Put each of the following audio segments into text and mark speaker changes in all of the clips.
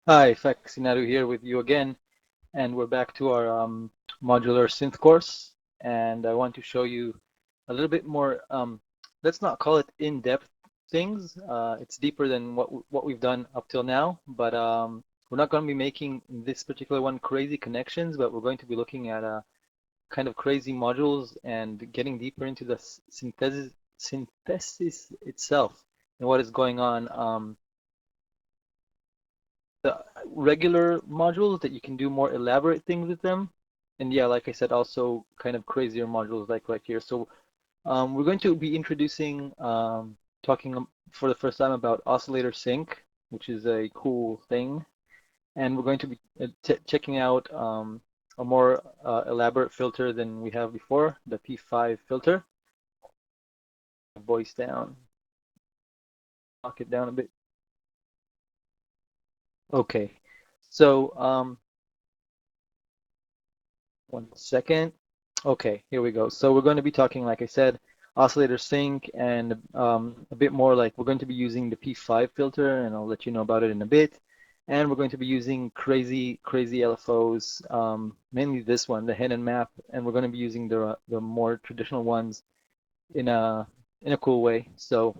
Speaker 1: Hi, Faxi Nadu here with you again, and we're back to our modular synth course. And I want to show you a little bit more, let's not call it in-depth things. It's deeper than what we've done up till now, but we're not going to be making this particular one crazy connections, but we're going to be looking at kind of crazy modules and getting deeper into the synthesis itself and what is going on. The regular modules that you can do more elaborate things with them. And yeah, like I said, also kind of crazier modules like right here. So we're going to be introducing, talking for the first time about Oscillator Sync, which is a cool thing. And we're going to be checking out a more elaborate filter than we have before, the P5 filter. Voice down, knock it down a bit. Okay, so 1 second. Okay, here we go. So we're going to be talking, like I said, oscillator sync and a bit more like we're going to be using the P5 filter, and I'll let you know about it in a bit. And we're going to be using crazy LFOs, mainly this one, the Hennen map, and we're going to be using the more traditional ones in a cool way. So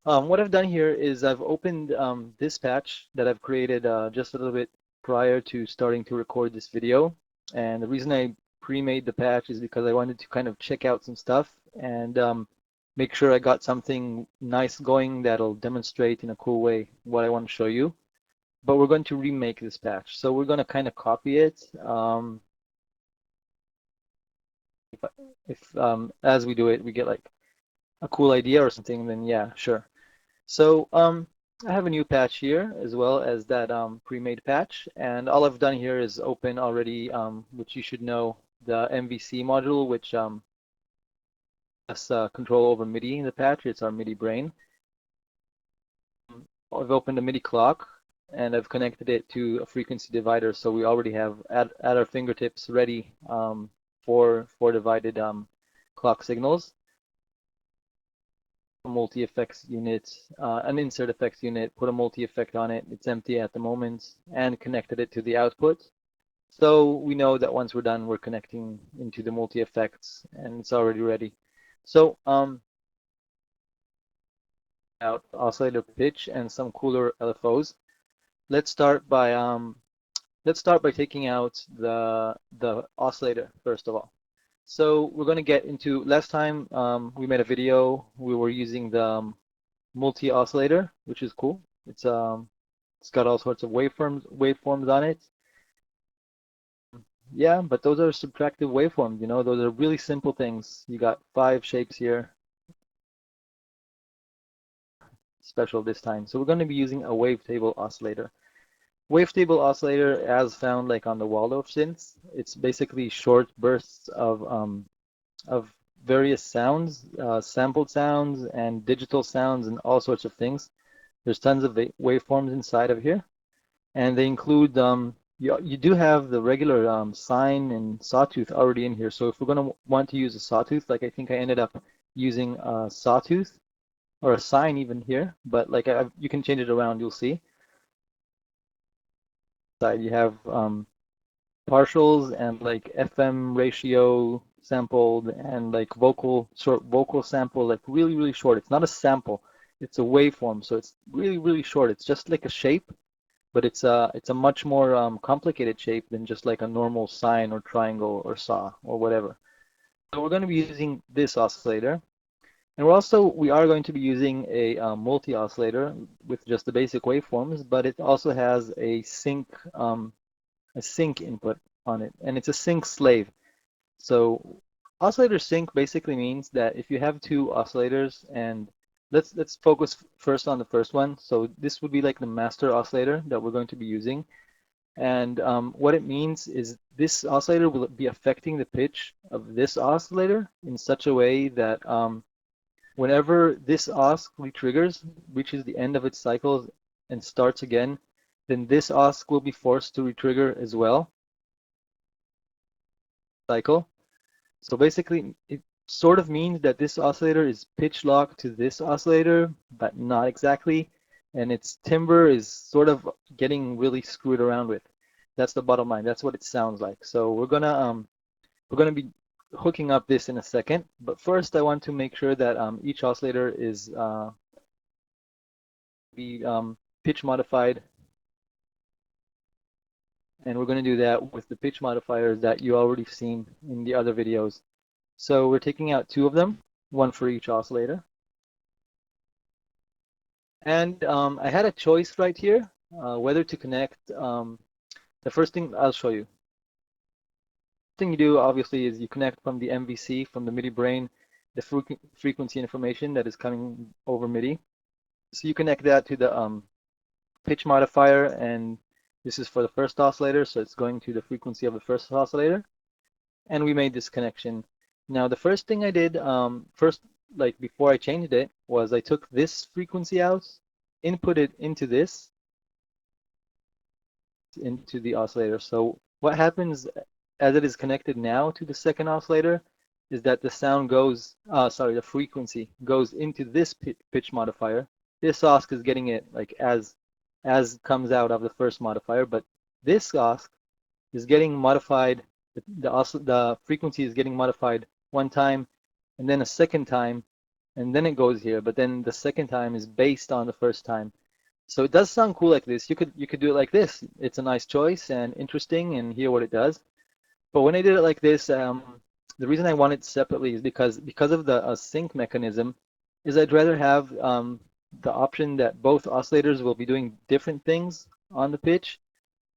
Speaker 1: what I've done here is I've opened this patch that I've created just a little bit prior to starting to record this video. And the reason I pre-made the patch is because I wanted to kind of check out some stuff and make sure I got something nice going that'll demonstrate in a cool way what I want to show you. But we're going to remake this patch. So we're going to kind of copy it. If as we do it, we get like a cool idea or something, then yeah, sure. So I have a new patch here as well as that pre-made patch, and all I've done here is open already, which you should know, the MVC module, which has control over MIDI in the patch. It's our MIDI brain. I've opened a MIDI clock, and I've connected it to a frequency divider, so we already have at our fingertips ready for divided clock signals. Multi-effects unit, an insert effects unit, put a multi-effect on it. It's empty at the moment, and connected it to the output. So we know that once we're done, we're connecting into the multi-effects, and it's already ready. So out oscillator pitch and some cooler LFOs. Let's start by taking out the oscillator first of all. So we're going to get into, last time we made a video, we were using the multi-oscillator, which is cool. It's got all sorts of waveforms on it. Yeah, but those are subtractive waveforms, you know, those are really simple things. You got 5 shapes here, special this time. So we're going to be using a wavetable oscillator. Wavetable oscillator, as found like on the Waldorf synths, it's basically short bursts of various sounds, sampled sounds and digital sounds and all sorts of things. There's tons of waveforms inside of here, and they include you do have the regular sine and sawtooth already in here. So if we're going to want to use a sawtooth, like I think I ended up using a sawtooth or a sine even here, but like you can change it around, you'll see. Side you have partials and like FM ratio sampled and like short vocal sample, like really short. It's not a sample, it's a waveform, so it's really short. It's just like a shape, but it's a much more complicated shape than just like a normal sine or triangle or saw or whatever. So we're going to be using this oscillator, and we are going to be using a multi-oscillator with just the basic waveforms, but it also has a sync input on it, and it's a sync slave. So oscillator sync basically means that if you have two oscillators, and let's focus first on the first one. So this would be like the master oscillator that we're going to be using. And what it means is this oscillator will be affecting the pitch of this oscillator in such a way that whenever this osc retriggers, reaches the end of its cycle and starts again, then this osc will be forced to retrigger as well. Cycle. So basically, it sort of means that this oscillator is pitch locked to this oscillator, but not exactly. and its timbre is sort of getting really screwed around with. That's the bottom line. That's what it sounds like. So we're gonna be hooking up this in a second, but first I want to make sure that each oscillator is pitch modified, and we're going to do that with the pitch modifiers that you already seen in the other videos. So we're taking out two of them, one for each oscillator. And I had a choice right here, whether to connect. The first thing I'll show you. The thing you do, obviously, is you connect from the MVC, from the MIDI brain, the frequency information that is coming over MIDI. So you connect that to the pitch modifier, and this is for the first oscillator, so it's going to the frequency of the first oscillator. And we made this connection. Now, the first thing I did, like before I changed it, was I took this frequency out, input it into this, into the oscillator. So what happens as it is connected now to the second oscillator is that the sound goes, the frequency goes into this pitch modifier. This osc is getting it like as comes out of the first modifier, but this osc is getting modified. The frequency is getting modified one time, and then a second time, and then it goes here. But then the second time is based on the first time. So it does sound cool like this. You could do it like this. It's a nice choice and interesting, and hear what it does. But when I did it like this, the reason I want it separately is because of the sync mechanism, is I'd rather have the option that both oscillators will be doing different things on the pitch,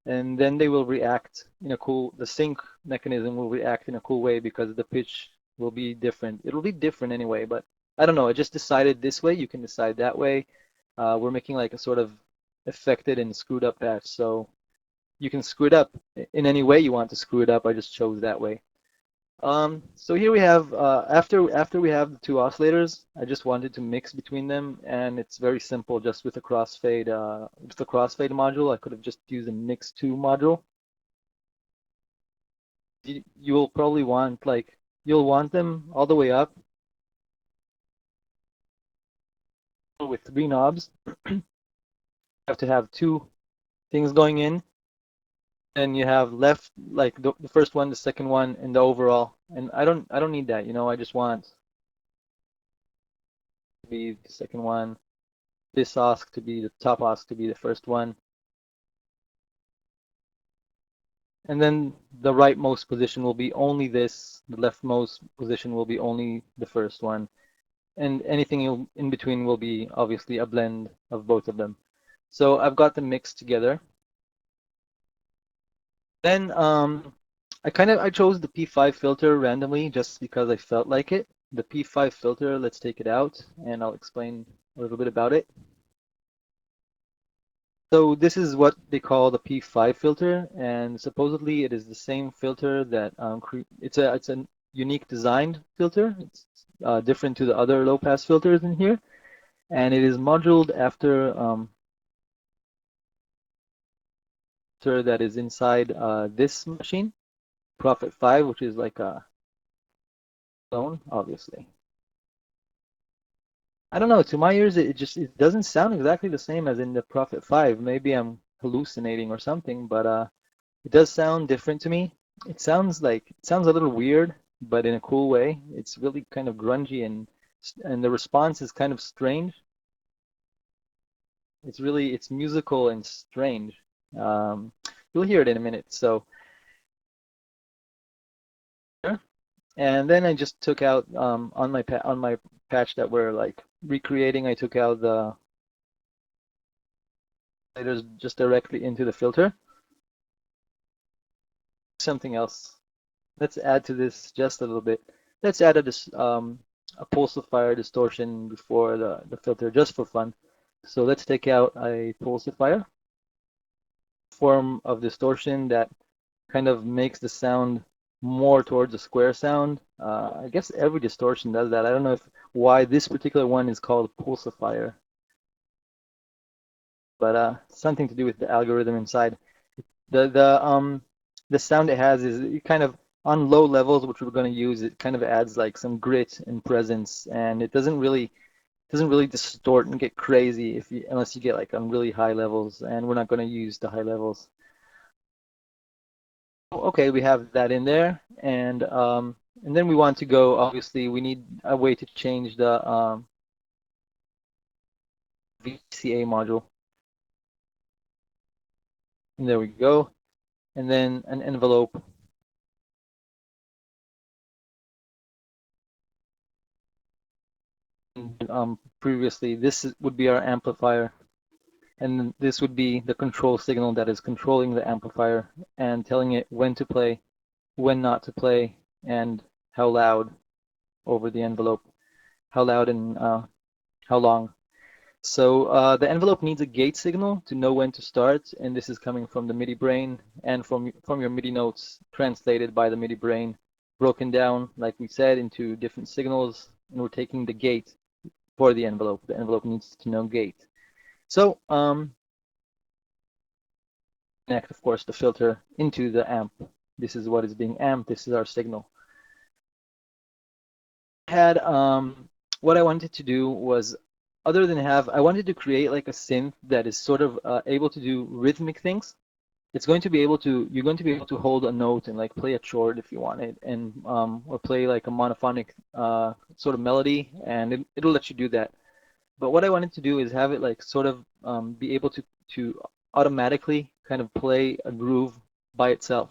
Speaker 1: and then they will react in a cool, the sync mechanism will react in a cool way because the pitch will be different. It'll be different anyway, but I don't know. I just decided this way. You can decide that way. We're making like a sort of affected and screwed up patch, so you can screw it up in any way you want to screw it up. I just chose that way. So here we have, after we have the two oscillators, I just wanted to mix between them, and it's very simple, just with a crossfade. With the crossfade module, I could have just used a mix 2 module. You'll probably want, like, you'll want them all the way up with 3 knobs. You have to have 2 things going in, and you have left, like the first one, the second one, and the overall. And I don't need that, you know. I just want to be the second one, this osc to be the top osc to be the first one, and then the rightmost position will be only this. The leftmost position will be only the first one, and anything in between will be obviously a blend of both of them. So I've got them mixed together. Then I chose the P5 filter randomly just because I felt like it. The P5 filter, let's take it out and I'll explain a little bit about it. So this is what they call the P5 filter, and supposedly it is the same filter that it's a unique designed filter. It's different to the other low-pass filters in here, and it is modeled after that is inside this machine, Prophet 5, which is like a clone, obviously. I don't know, to my ears it doesn't sound exactly the same as in the Prophet 5. Maybe I'm hallucinating or something, but it does sound different to me. It sounds a little weird, but in a cool way. It's really kind of grungy, and the response is kind of strange. It's musical and strange. You'll hear it in a minute. So, and then I just took out on my patch that we're like recreating. I took out the sliders just directly into the filter. Something else. Let's add to this just a little bit. Let's add a pulsifier distortion before the filter, just for fun. So let's take out a pulsifier form of distortion that kind of makes the sound more towards a square sound. I guess every distortion does that. I don't know why this particular one is called pulsifier, but something to do with the algorithm inside. The sound it has is kind of on low levels, which we're going to use. It kind of adds like some grit and presence, and it doesn't really doesn't really distort and get crazy unless you get like on really high levels, and we're not going to use the high levels. Okay, we have that in there, and then we want to go. Obviously, we need a way to change the VCA module. And there we go. And then an envelope. Previously, would be our amplifier, and this would be the control signal that is controlling the amplifier and telling it when to play, when not to play, and how loud over the envelope, how loud and how long. So the envelope needs a gate signal to know when to start, and this is coming from the MIDI brain and from your MIDI notes translated by the MIDI brain, broken down, like we said, into different signals, and we're taking the gate for the envelope. The envelope needs to know gate. So connect, of course, the filter into the amp. This is what is being amped. This is our signal. What I wanted to do was, other than I wanted to create like a synth that is sort of able to do rhythmic things. It's going to be able to, you're going to be able to hold a note and like play a chord if you want it, and or play like a monophonic sort of melody, and it'll let you do that. But what I wanted to do is have it like sort of be able to automatically kind of play a groove by itself.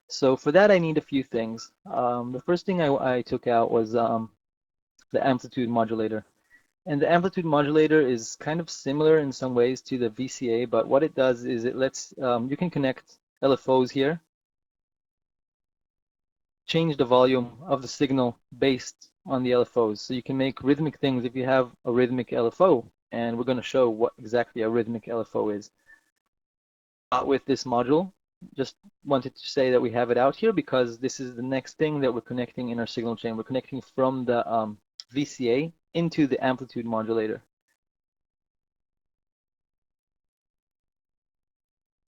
Speaker 1: So for that, I need a few things. The first thing I took out was the amplitude modulator. And the amplitude modulator is kind of similar in some ways to the VCA, but what it does is it lets, you can connect LFOs here, change the volume of the signal based on the LFOs. So you can make rhythmic things if you have a rhythmic LFO, and we're going to show what exactly a rhythmic LFO is. With this module, just wanted to say that we have it out here because this is the next thing that we're connecting in our signal chain. We're connecting from the VCA into the amplitude modulator.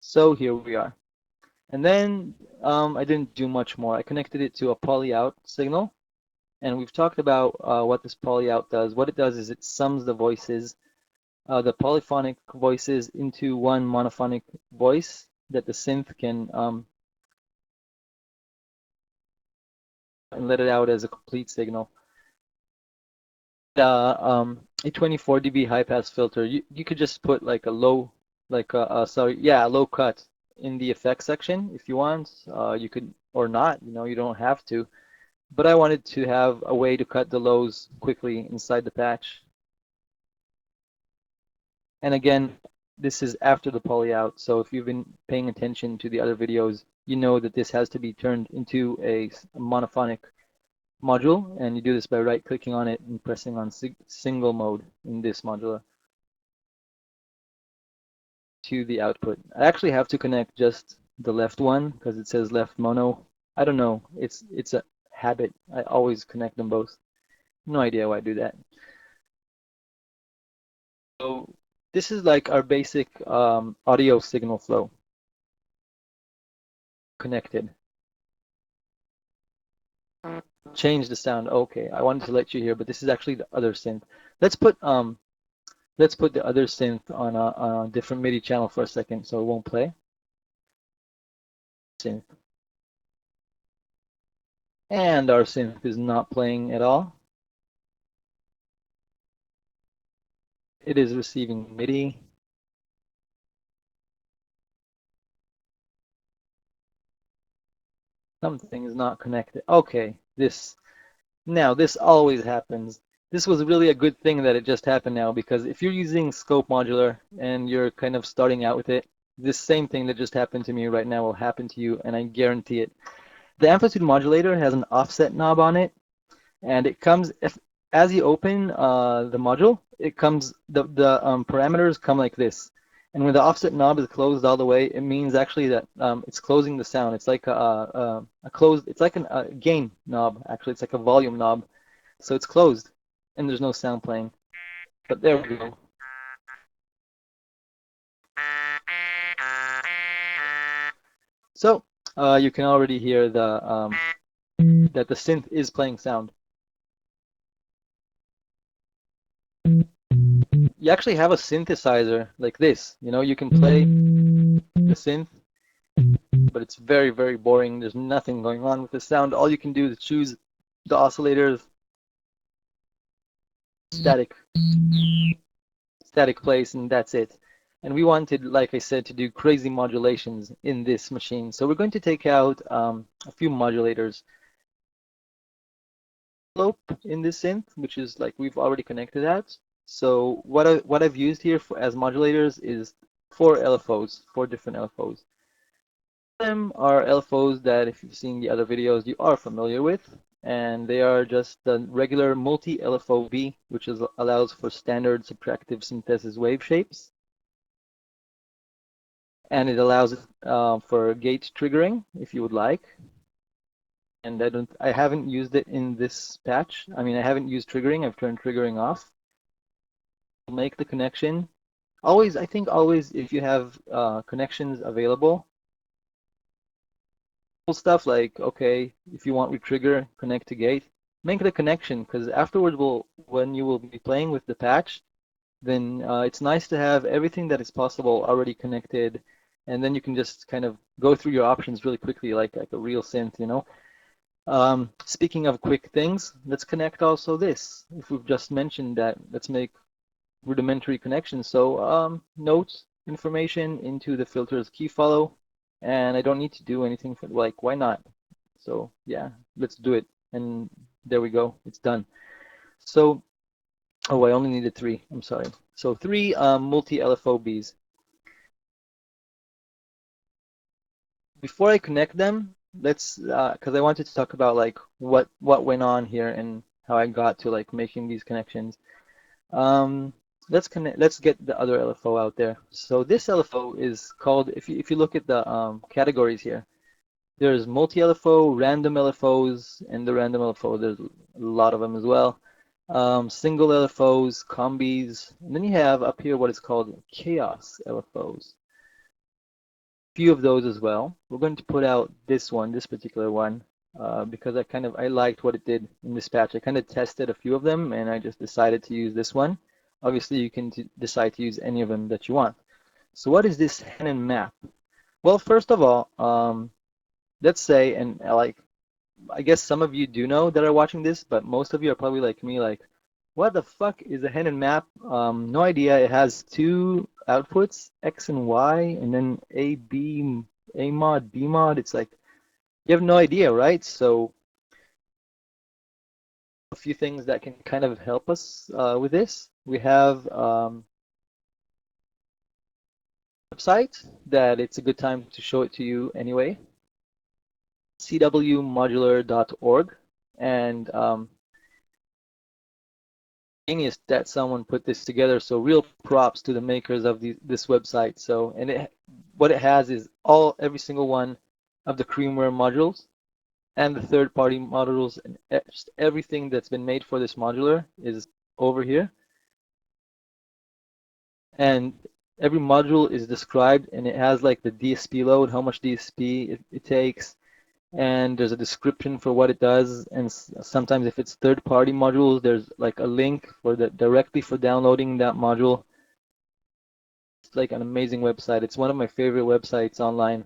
Speaker 1: So here we are. And then I didn't do much more. I connected it to a poly out signal. And we've talked about what this poly out does. What it does is it sums the voices, the polyphonic voices, into one monophonic voice that the synth can and let it out as a complete signal. A 24 dB high pass filter. You could just put like a low, like a low cut in the effects section if you want. You could, or not. You don't have to. But I wanted to have a way to cut the lows quickly inside the patch. And again, this is after the poly out. So if you've been paying attention to the other videos, you know that this has to be turned into a monophonic module, and you do this by right-clicking on it and pressing on single mode in this modular to the output. I actually have to connect just the left one because it says left mono. I don't know. It's a habit. I always connect them both. No idea why I do that. So this is like our basic audio signal flow connected. Change the sound. Okay, I wanted to let you hear, but this is actually the other synth. Let's put the other synth on a different MIDI channel for a second, so it won't play. Synth. And our synth is not playing at all. It is receiving MIDI. Something is not connected. Okay, this always happens. This was really a good thing that it just happened now, because if you're using Scope Modular and you're kind of starting out with it, this same thing that just happened to me right now will happen to you, and I guarantee it. The Amplitude Modulator has an offset knob on it, and it comes, as you open the module, it comes, the parameters come like this. And when the offset knob is closed all the way, it means actually that it's closing the sound. It's like a closed, it's like a gain knob, actually. It's like a volume knob. So it's closed, and there's no sound playing. But there we go. So you can already hear that the synth is playing sound. you actually have a synthesizer like this. You know, you can play the synth, but it's very, very boring. There's nothing going on with the sound. All you can do is choose the oscillators, static place, and that's it. And we wanted, like I said, to do crazy modulations in this machine. So we're going to take out a few modulators. Slope in this synth, which is like we've already connected that. So what I've used here as modulators is 4 LFOs, 4 different LFOs. Them are LFOs that, if you've seen the other videos, you are familiar with, and they are just the regular multi-LFO-B, which allows for standard subtractive synthesis wave shapes, and it allows for gate triggering if you would like. And I haven't used it in this patch. I mean, I haven't used triggering. I've turned triggering off. Make the connection. Always, I think always, if you have connections available, stuff like, okay, if you want retrigger, connect to gate, make the connection, because afterwards, when you will be playing with the patch, then it's nice to have everything that is possible already connected, and then you can just kind of go through your options really quickly, like a real synth, you know. Speaking of quick things, let's connect also this. If we've just mentioned that, let's make rudimentary connections. So notes information into the filter's key follow, and I don't need to do anything for, like, why not? So yeah, let's do it. And there we go, it's done. So, oh, I only needed 3, I'm sorry. So 3 multi-LFO-Bs. Before I connect them, let's, because I wanted to talk about like what went on here and how I got to like making these connections. Let's get the other LFO out there. So this LFO is called, if you look at the categories here, there's multi-LFO, random LFOs, and the random LFO, there's a lot of them as well. Single LFOs, combis, and then you have up here what is called chaos LFOs. Few of those as well. We're going to put out this particular one, because I liked what it did in this patch. I kind of tested a few of them, and I just decided to use this one. Obviously, you can decide to use any of them that you want. So what is this Hennen map? Well, first of all, let's say, and like, I guess some of you do know that are watching this, but most of you are probably like me, like, what the fuck is a Hennen map? No idea. It has 2 outputs, X and Y, and then A, B, A mod, B mod. It's like, you have no idea, right? So a few things that can kind of help us with this. We have website that it's a good time to show it to you anyway. cwmodular.org, and genius that someone put this together. So real props to the makers of this website. So, and what it has is every single one of the Creamware modules and the third-party modules, and just everything that's been made for this modular is over here. And every module is described, and it has like the DSP load, how much DSP it takes, and there's a description for what it does. And sometimes if it's third-party modules, there's like a link directly for downloading that module. It's like an amazing website. It's one of my favorite websites online.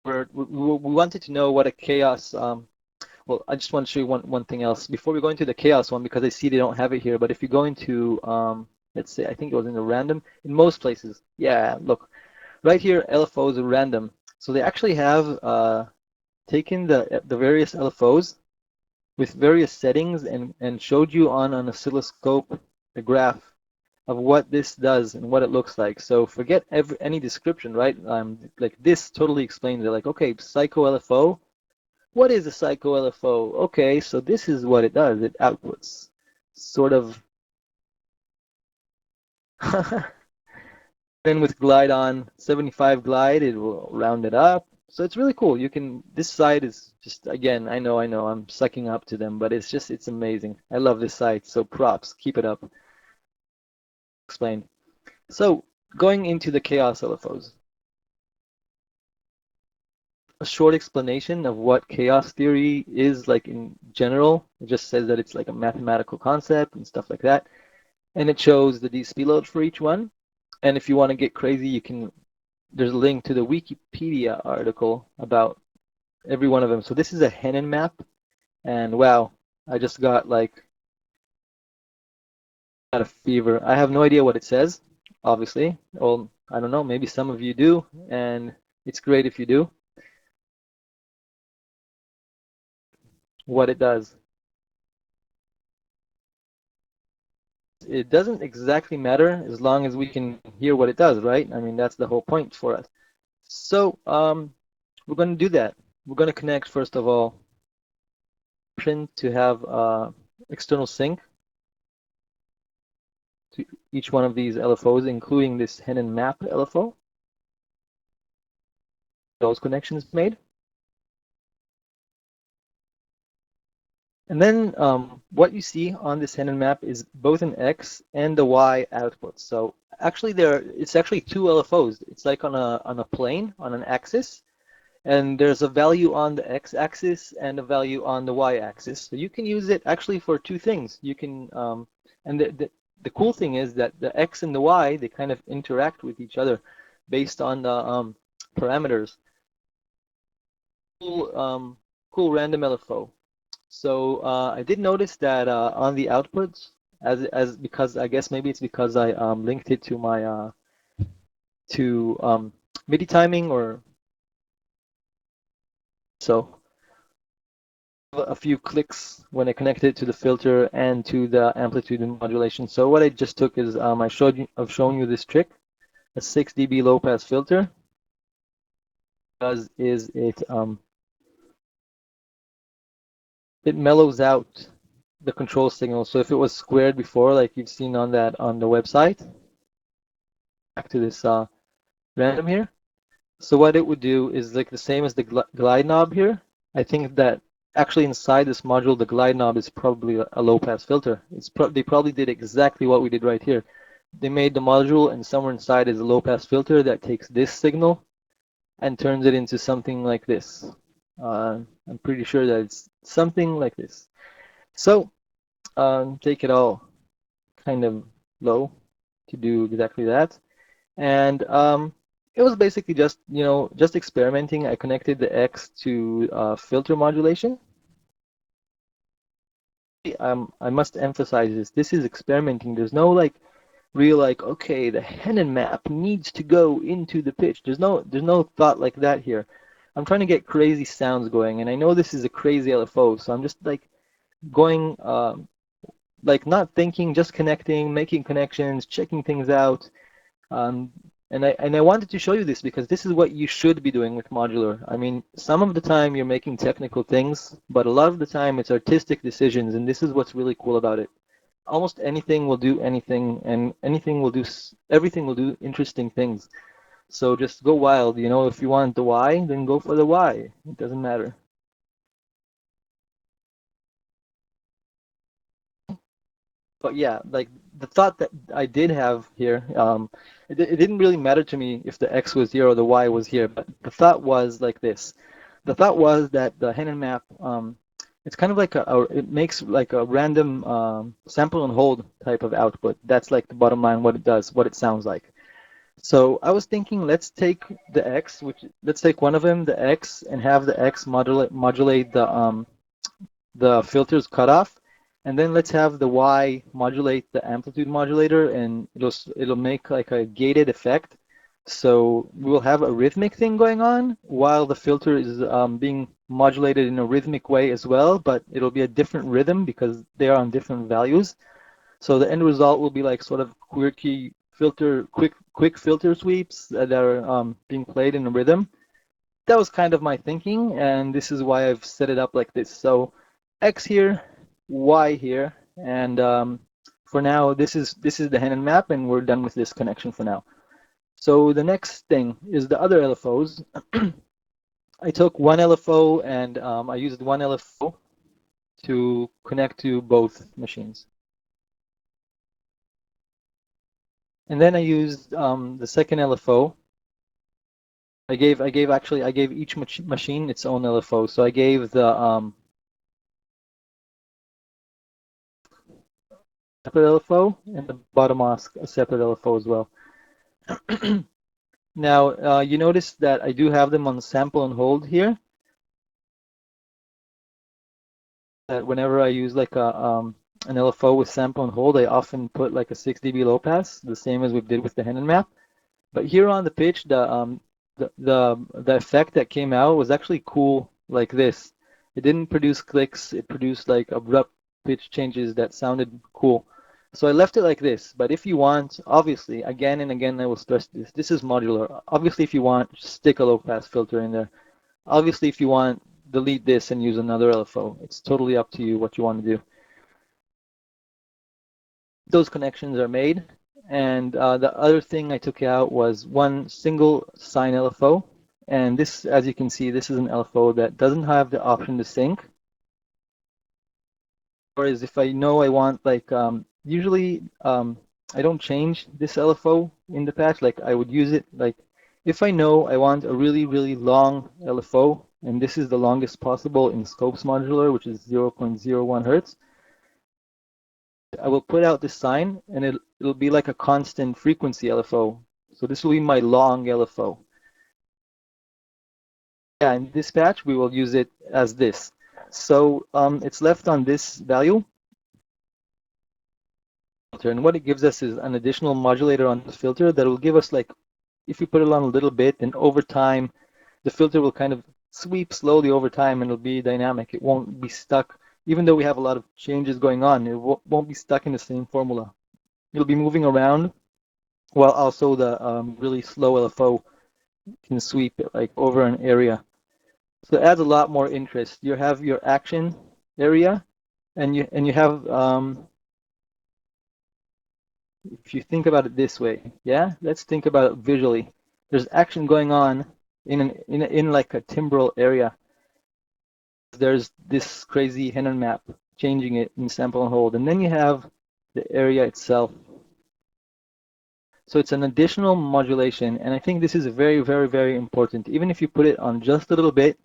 Speaker 1: We wanted to know what a chaos. Well, I just want to show you one thing else before we go into the chaos one, because I see they don't have it here. But if you go into, let's say, I think it was in the random, in most places. Yeah, look, right here, LFOs are random. So they actually have taken the various LFOs with various settings and showed you on an oscilloscope a graph of what this does and what it looks like. So forget any description, right? Like this totally explains it. Like, okay, psycho LFO. What is a psycho LFO? Okay, so this is what it does. It outputs sort of. Then with glide on 75 glide, it will round it up. So it's really cool. This site is just, again, I know, I'm sucking up to them, but it's amazing. I love this site, so props, keep it up. Explain. So going into the chaos LFOs. a short explanation of what chaos theory is like in general. It just says that it's like a mathematical concept and stuff like that. And it shows the DSP load for each one. And if you want to get crazy, you can, there's a link to the Wikipedia article about every one of them. So this is a Hennen map. And wow, I just got like a fever. I have no idea what it says, obviously. Well, I don't know, maybe some of you do, and it's great if you do. What it does. It doesn't exactly matter as long as we can hear what it does, right? I mean, that's the whole point for us. So we're going to do that. We're going to connect, first of all, to have external sync to each one of these LFOs, including this Hennen map LFO. Those connections made. And then what you see on this Hennen map is both an X and a Y output. So actually it's actually two LFOs. It's like on a plane, on an axis, and there's a value on the X-axis and a value on the Y-axis. So you can use it actually for two things. You can, and the cool thing is that the X and the Y, they kind of interact with each other based on the parameters. Cool random LFO. So I did notice that on the outputs, because I guess maybe it's because I linked it to my MIDI timing, or so a few clicks when I connected it to the filter and to the amplitude modulation. So what I just took is I've shown you this trick, a 6 dB low pass filter. Does is it mellows out the control signal. So if it was squared before, like you've seen on the website, back to this random here. So what it would do is like the same as the glide knob here. I think that actually inside this module, the glide knob is probably a low pass filter. They probably did exactly what we did right here. They made the module, and somewhere inside is a low pass filter that takes this signal and turns it into something like this. I'm pretty sure that it's something like this. So take it all kind of low to do exactly that. And it was basically just, just experimenting. I connected the X to filter modulation. I must emphasize this. This is experimenting. There's no like real like, okay, the Hennen map needs to go into the pitch. There's no thought like that here. I'm trying to get crazy sounds going, and I know this is a crazy LFO, so I'm just like going like not thinking, just connecting, making connections, checking things out. And I wanted to show you this because this is what you should be doing with modular. I mean, some of the time you're making technical things, but a lot of the time it's artistic decisions, and this is what's really cool about it. Almost anything will do anything, and everything will do interesting things. So just go wild. If you want the Y, then go for the Y. It doesn't matter. But yeah, like the thought that I did have here, it didn't really matter to me if the X was here or the Y was here, but the thought was like this. The thought was that the Hennen map, it's kind of like it makes like a random sample and hold type of output. That's like the bottom line, what it does, what it sounds like. So I was thinking, let's take the X, let's take one of them, the X, and have the X modulate the filters cutoff, and then let's have the Y modulate the amplitude modulator, and it'll make like a gated effect. So we'll have a rhythmic thing going on while the filter is being modulated in a rhythmic way as well, but it'll be a different rhythm because they are on different values. So the end result will be like sort of quirky quick filter sweeps that are being played in a rhythm. That was kind of my thinking, and this is why I've set it up like this. So X here, Y here, and for now this is the Hennen map, and we're done with this connection for now. So the next thing is the other LFOs. I took one LFO and I used one LFO to connect to both machines. And then I used the second LFO I gave each machine its own LFO. So I gave the separate LFO and the bottom mask a separate LFO as well. Now you notice that I do have them on sample and hold here. That whenever I use like an LFO with sample and hold, I often put like a 6 dB low pass, the same as we did with the Hennen map. But here on the pitch, the effect that came out was actually cool like this. It didn't produce clicks, it produced like abrupt pitch changes that sounded cool. So I left it like this, but if you want, obviously, again and again I will stress this is modular. Obviously if you want, stick a low pass filter in there. Obviously if you want, delete this and use another LFO. It's totally up to you what you want to do. Those connections are made. And the other thing I took out was one single sine LFO. And this, as you can see, this is an LFO that doesn't have the option to sync. Whereas if I know I want, like, usually I don't change this LFO in the patch. Like, I would use it, like, if I know I want a really, really long LFO, and this is the longest possible in Scopes Modular, which is 0.01 Hertz, I will put out this sign, and it'll be like a constant frequency LFO. So this will be my long LFO. Yeah, in this patch, we will use it as this. So it's left on this value. And what it gives us is an additional modulator on this filter that will give us, like, if you put it on a little bit, and over time, the filter will kind of sweep slowly over time, and it'll be dynamic. It won't be stuck. Even though we have a lot of changes going on, it won't be stuck in the same formula. It'll be moving around, while also the really slow LFO can sweep it like over an area. So it adds a lot more interest. You have your action area, and you have if you think about it this way, yeah, let's think about it visually. There's action going on in like a timbral area. There's this crazy Hennen map changing it in sample and hold, and then you have the area itself. So it's an additional modulation, and I think this is very, very, very important. Even if you put it on just a little bit,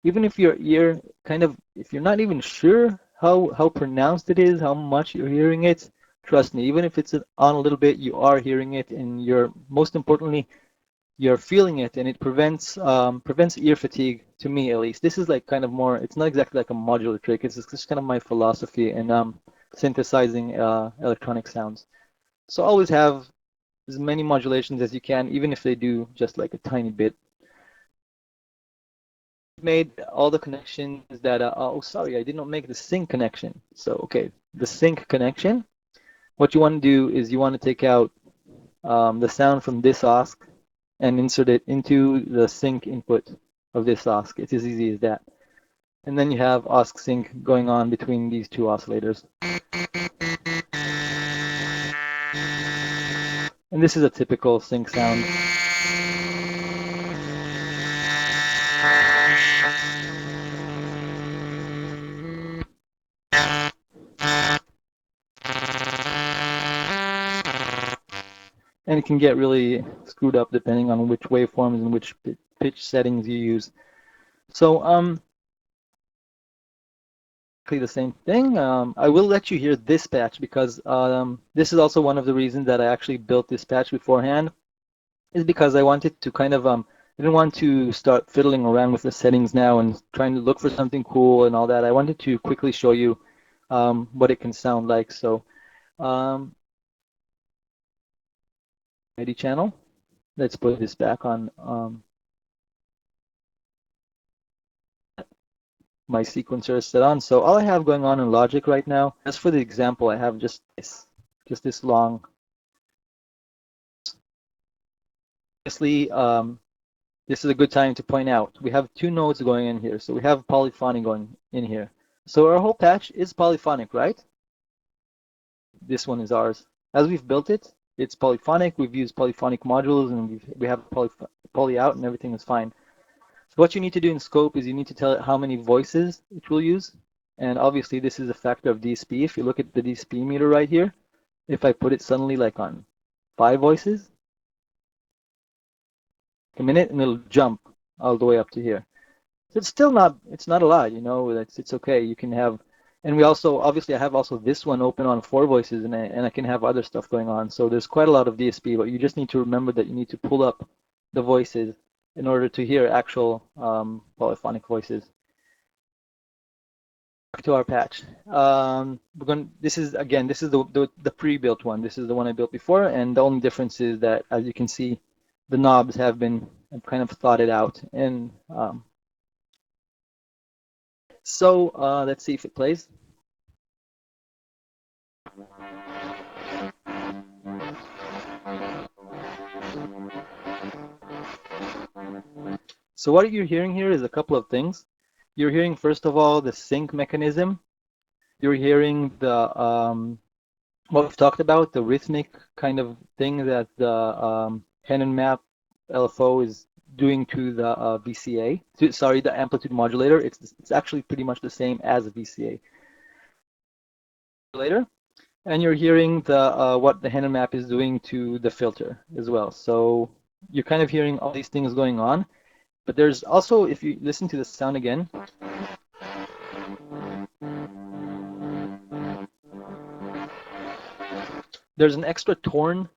Speaker 1: even if your ear kind of, if you're not even sure how pronounced it is, how much you're hearing it, trust me, even if it's on a little bit, you are hearing it, and you're, most importantly, you're feeling it, and it prevents ear fatigue, to me at least. This is like kind of more, it's not exactly like a modular trick, it's just kind of my philosophy in synthesizing electronic sounds. So always have as many modulations as you can, even if they do just like a tiny bit. Made all the connections that, oh, sorry, I did not make the sync connection. So, okay, the sync connection, what you want to do is you want to take out the sound from this OSC and insert it into the sync input of this OSC. It's as easy as that. And then you have OSC sync going on between these two oscillators. And this is a typical sync sound. And it can get really screwed up depending on which waveforms and which pitch settings you use. So the same thing. I will let you hear this patch because this is also one of the reasons that I actually built this patch beforehand, is because I wanted to kind of, I didn't want to start fiddling around with the settings now and trying to look for something cool and all that. I wanted to quickly show you what it can sound like. So MIDI channel, let's put this back on my sequencer is set on. So all I have going on in Logic right now, as for the example, I have just this long. Obviously, this is a good time to point out, we have two nodes going in here. So we have polyphonic going in here. So our whole patch is polyphonic, right? This one is ours. As we've built it, it's polyphonic. We've used polyphonic modules, and we have poly out, and everything is fine. So what you need to do in scope is you need to tell it how many voices it will use. And obviously this is a factor of DSP. If you look at the DSP meter right here, if I put it suddenly like on 5 voices, a minute, and it'll jump all the way up to here. So it's still not, it's not a lot, you know, it's okay. You can have, and we also, obviously I have also this one open on 4 voices, and I can have other stuff going on. So there's quite a lot of DSP, but you just need to remember that you need to pull up the voices in order to hear actual polyphonic voices. Back to our patch. This is, again, this is the pre-built one. This is the one I built before, and the only difference is that, as you can see, the knobs have been kind of thought it out. And so let's see if it plays. So what you're hearing here is a couple of things. You're hearing, first of all, the sync mechanism. You're hearing the what we've talked about, the rhythmic kind of thing that the Henon map LFO is doing to the VCA. Sorry, the amplitude modulator. It's actually pretty much the same as a VCA modulator. And you're hearing the what the Henon map is doing to the filter as well. So you're kind of hearing all these things going on. But there's also, if you listen to the sound again, there's an extra torn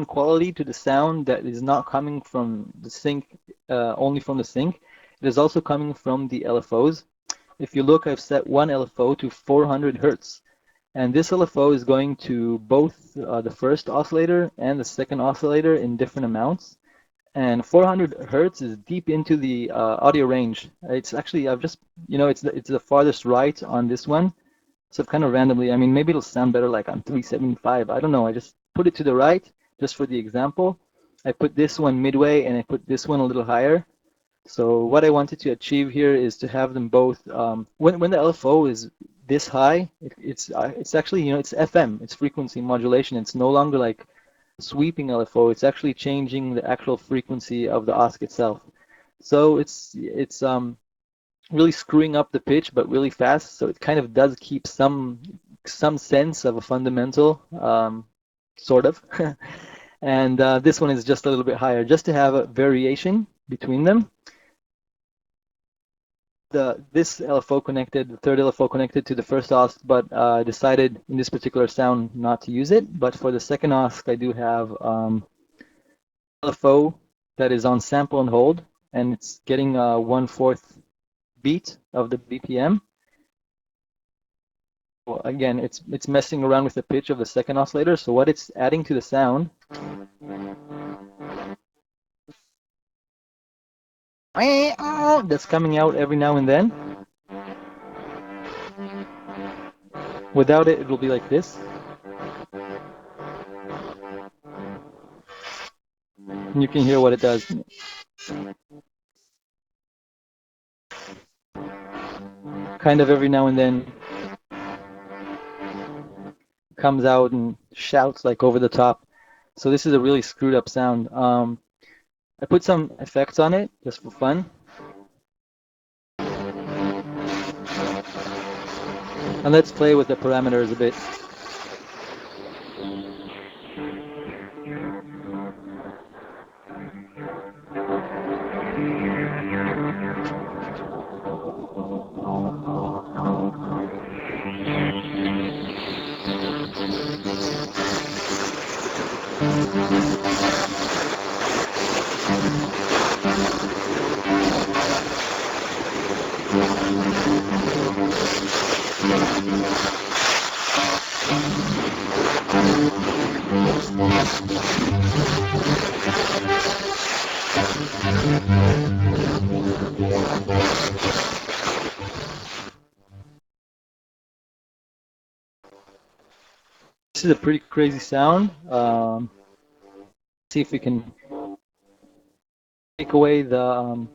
Speaker 1: quality to the sound that is not coming from the sync, only from the sync. It is also coming from the LFOs. If you look, I've set one LFO to 400 hertz. And this LFO is going to both the first oscillator and the second oscillator in different amounts. And 400 hertz is deep into the audio range. It's actually, I've just, you know, it's the farthest right on this one. So kind of randomly, I mean, maybe it'll sound better like on 375. I don't know. I just put it to the right just for the example. I put this one midway and I put this one a little higher. So what I wanted to achieve here is to have them both, when the LFO is this high, it's actually, you know, it's FM, it's frequency modulation. It's no longer like sweeping LFO. It's actually changing the actual frequency of the OSC itself. So it's really screwing up the pitch, but really fast. So it kind of does keep some sense of a fundamental, sort of. And this one is just a little bit higher, just to have a variation between them. This LFO connected, the third LFO connected to the first OSC, but I decided in this particular sound not to use it. But for the second OSC, I do have LFO that is on sample and hold, and it's getting 1/4 beat of the BPM. Well, again, it's messing around with the pitch of the second oscillator. So what it's adding to the sound that's coming out every now and then. Without it, it will be like this. And you can hear what it does. Kind of every now and then comes out and shouts like over the top. So this is a really screwed up sound. I put some effects on it just for fun. And let's play with the parameters a bit. This is a pretty crazy sound. See if we can take away the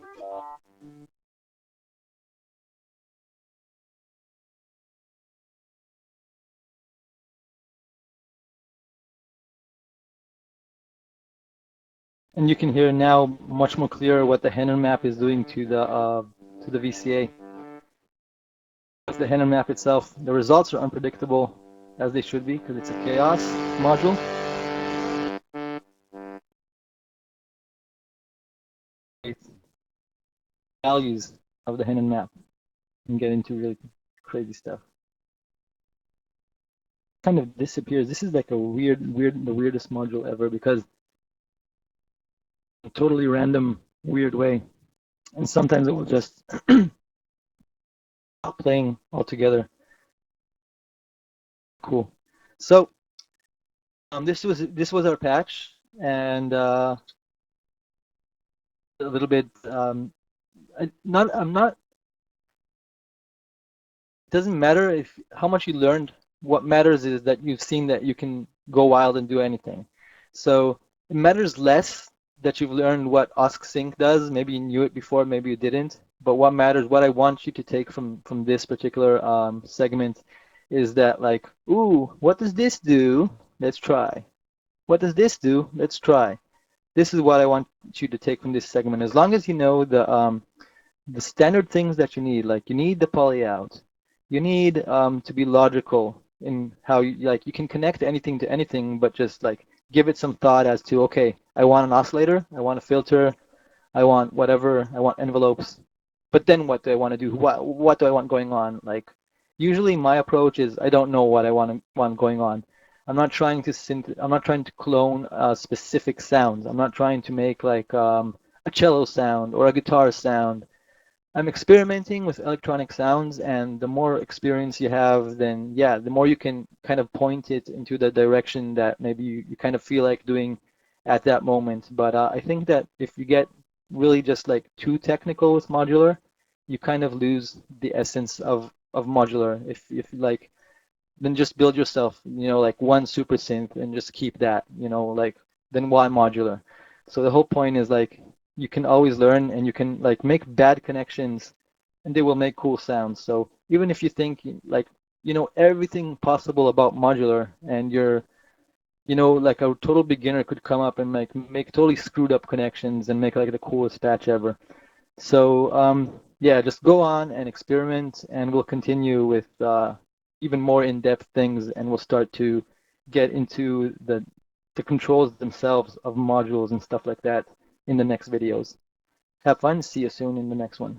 Speaker 1: and you can hear now much more clear what the Henon map is doing to the VCA. With the Henon map itself, the results are unpredictable, as they should be, because it's a chaos module. values of the hidden map and get into really crazy stuff. Kind of disappears. This is like a the weirdest module ever because a totally random, weird way. And sometimes it will just stop playing altogether. Cool. So this was our patch, and a little bit I'm not. It doesn't matter if how much you learned. What matters is that you've seen that you can go wild and do anything. So it matters less that you've learned what Sync does. Maybe you knew it before, maybe you didn't. But what matters, what I want you to take from this particular segment, is that like, ooh, what does this do? Let's try. What does this do? Let's try. This is what I want you to take from this segment. As long as you know the standard things that you need, like you need the poly out, you need to be logical in how you can connect anything to anything, but just like give it some thought as to, okay, I want an oscillator, I want a filter, I want whatever, I want envelopes, but then what do I want to do? What do I want going on? Like usually my approach is I don't know what I want going on. I'm not trying to clone specific sounds. I'm not trying to make like a cello sound or a guitar sound. I'm experimenting with electronic sounds, and the more experience you have, then yeah, the more you can kind of point it into the direction that maybe you kind of feel like doing at that moment. But I think that if you get really just like too technical with modular, you kind of lose the essence of modular. If like then just build yourself, like one super synth and just keep that, like then why modular? So the whole point is like you can always learn and you can like make bad connections and they will make cool sounds. So even if you think like you know everything possible about modular and you're like a total beginner could come up and like make totally screwed up connections and make like the coolest patch ever. So yeah, just go on and experiment, and we'll continue with even more in-depth things, and we'll start to get into the controls themselves of modules and stuff like that in the next videos. Have fun. See you soon in the next one.